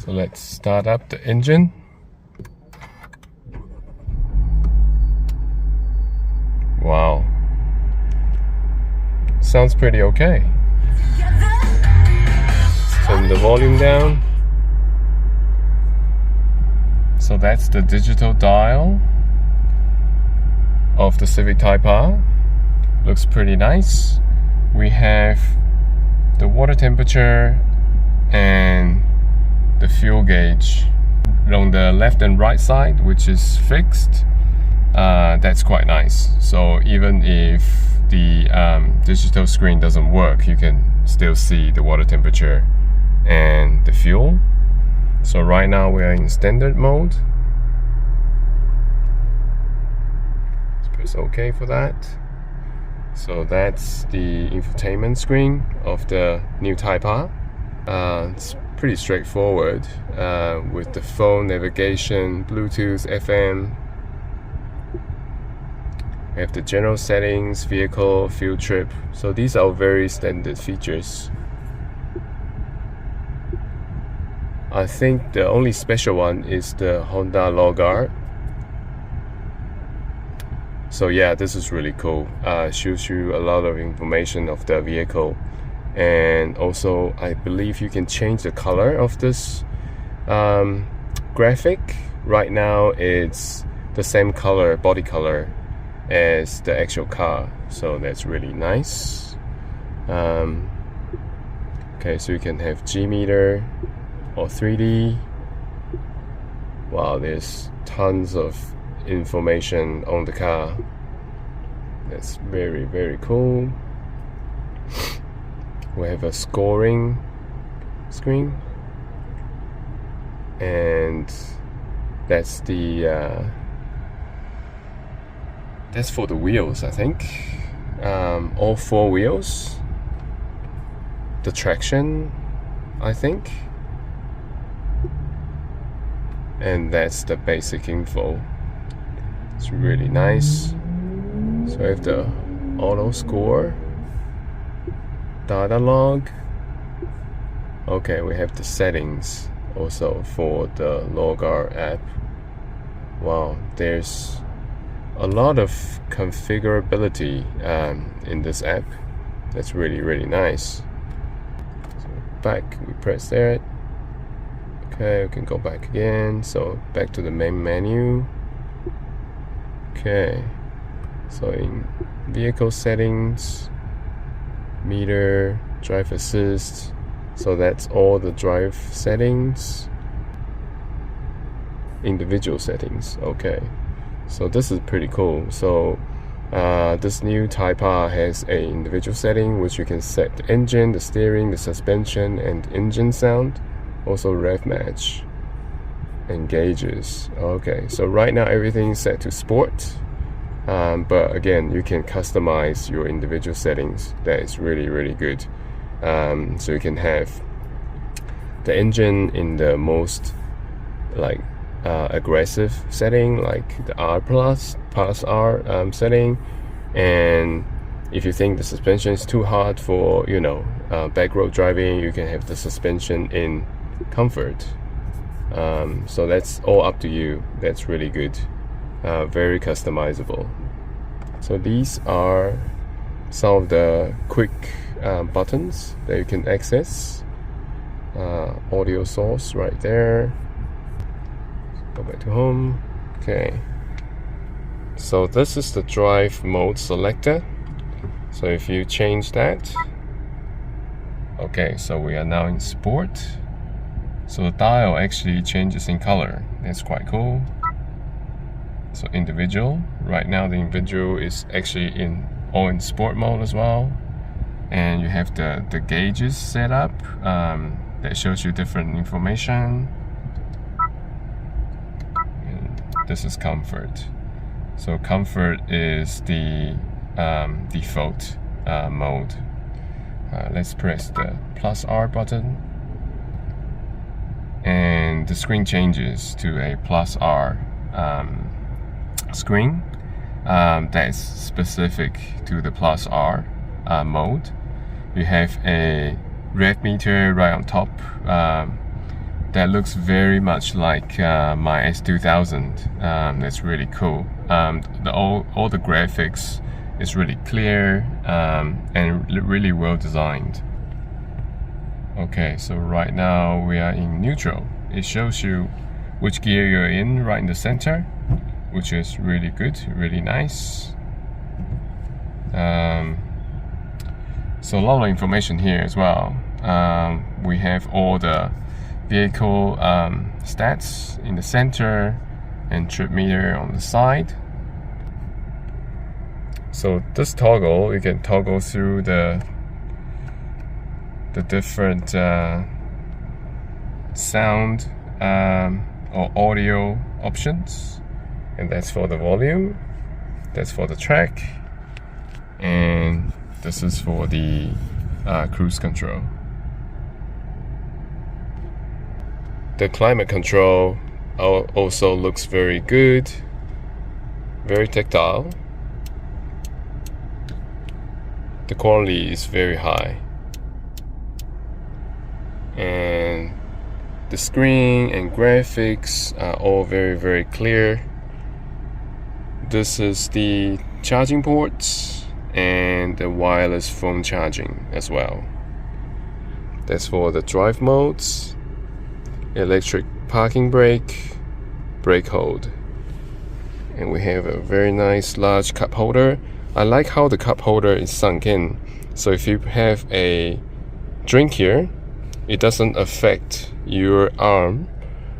So let's start up the engine. Wow, sounds pretty okay. Let's turn the volume down. So that's the digital dial of the Civic Type R. Looks pretty nice. We have the water temperature and the fuel gauge on the left and right side, which is fixed. That's quite nice. So even if the digital screen doesn't work, you can still see the water temperature and the fuel. So right now we are in standard mode. Let's press OK for that. So that's the infotainment screen of the new Type R. It's pretty straightforward with the phone navigation, Bluetooth, FM. We have the general settings, vehicle, field trip. So these are very standard features. I think the only special one is the Honda logo. So yeah, this is really cool. Shows you a lot of information of the vehicle, and also I believe you can change the color of this graphic. Right now it's the same color, body color, as the actual car, so that's really nice. Okay, so you can have G meter or 3D. Wow, there's tons of information on the car. That's very, very cool. We have a scoring screen, and that's the that's for the wheels, I think. All four wheels. The traction, I think. And that's the basic info. It's really nice. So I have the auto score, data log. Okay, we have the settings also for the Logar app. Wow, there's a lot of configurability in this app. That's really, really nice. So back, we press there. Okay, we can go back again. So back to the main menu. Okay, so in vehicle settings, meter, drive assist. So that's all the drive settings. Individual settings. Okay, so this is pretty cool. So this new Type R has an individual setting which you can set the engine, the steering, the suspension, and engine sound. Also rev match and gauges. Okay, so right now everything is set to sport, but again, you can customize your individual settings. That is really, really good. So you can have the engine in the most like aggressive setting, like the R plus R setting, and if you think the suspension is too hard for, you know, back road driving, you can have the suspension in comfort. So that's all up to you. That's really good. Very customizable. So these are some of the quick buttons that you can access. Audio source right there. Go back to home. Okay, so this is the drive mode selector. So if you change that, okay, so we are now in sport. So the dial actually changes in color. That's quite cool. So individual, right now the individual is actually all in sport mode as well. And you have the gauges set up that shows you different information. And this is comfort. So comfort is the default mode. Let's press the plus R button, and the screen changes to a plus R screen that's specific to the plus R mode. You have a rev meter right on top. that looks very much like my S2000. That's really cool. All the graphics is really clear and really well designed. Okay, so right now we are in neutral. It shows you which gear you're in right in the center, which is really good, really nice. So a lot of information here as well. We have all the vehicle stats in the center and trip meter on the side. So this toggle, you can toggle through the different sound or audio options, and that's for the volume, that's for the track, and this is for the cruise control. The climate control also looks very good, very tactile. The quality is very high, and the screen and graphics are all very clear. This is the charging ports and the wireless phone charging as well. That's for the drive modes, electric parking brake, brake hold. And we have a very nice large cup holder. I like how the cup holder is sunk in. So if you have a drink here, it doesn't affect your arm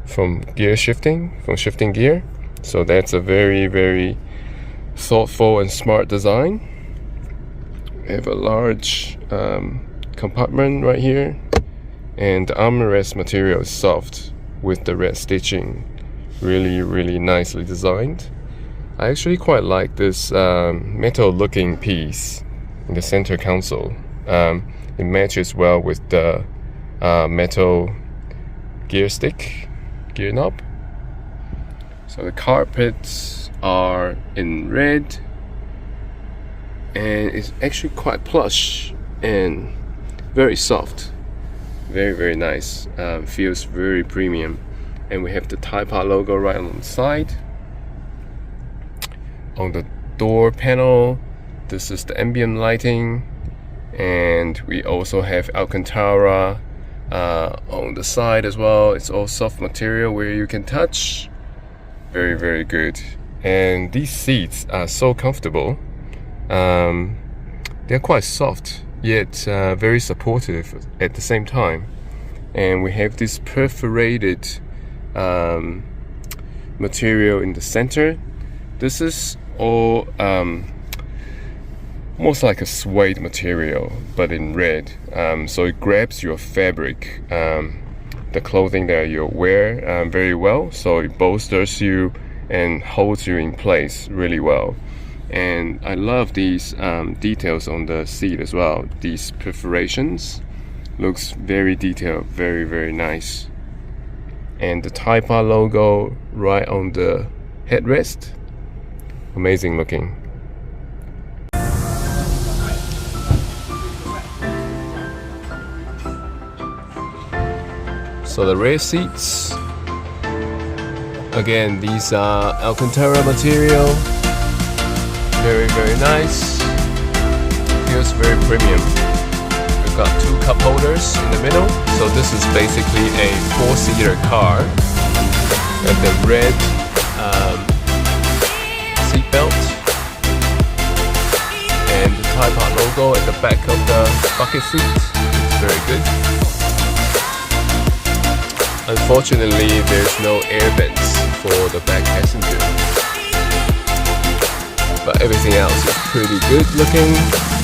from shifting gear. So that's a very thoughtful and smart design. We have a large compartment right here, and the armrest material is soft with the red stitching, really nicely designed. I actually quite like this metal looking piece in the center console. It matches well with the metal gear knob. So the carpets are in red, and it's actually quite plush and very soft, very nice. Feels very premium. And we have the Type R logo right on the side. On the door panel, this is the ambient lighting, and we also have Alcantara on the side as well. It's all soft material where you can touch. Very good. And these seats are so comfortable. They're quite soft yet very supportive at the same time. And we have this perforated material in the center. This is all almost like a suede material, but in red. So it grabs your fabric, the clothing that you wear very well. So it bolsters you and holds you in place really well. And I love these details on the seat as well. These perforations looks very detailed, very nice. And the Type R logo right on the headrest, amazing looking. So the rear seats, again, these are Alcantara material, very nice, feels very premium. We've got two cup holders in the middle, so this is basically a 4-seater car. And the red seat belt, and the Type R logo at the back of the bucket seat. It's very good. Unfortunately, there's no air vents for the back passenger, but everything else is pretty good looking.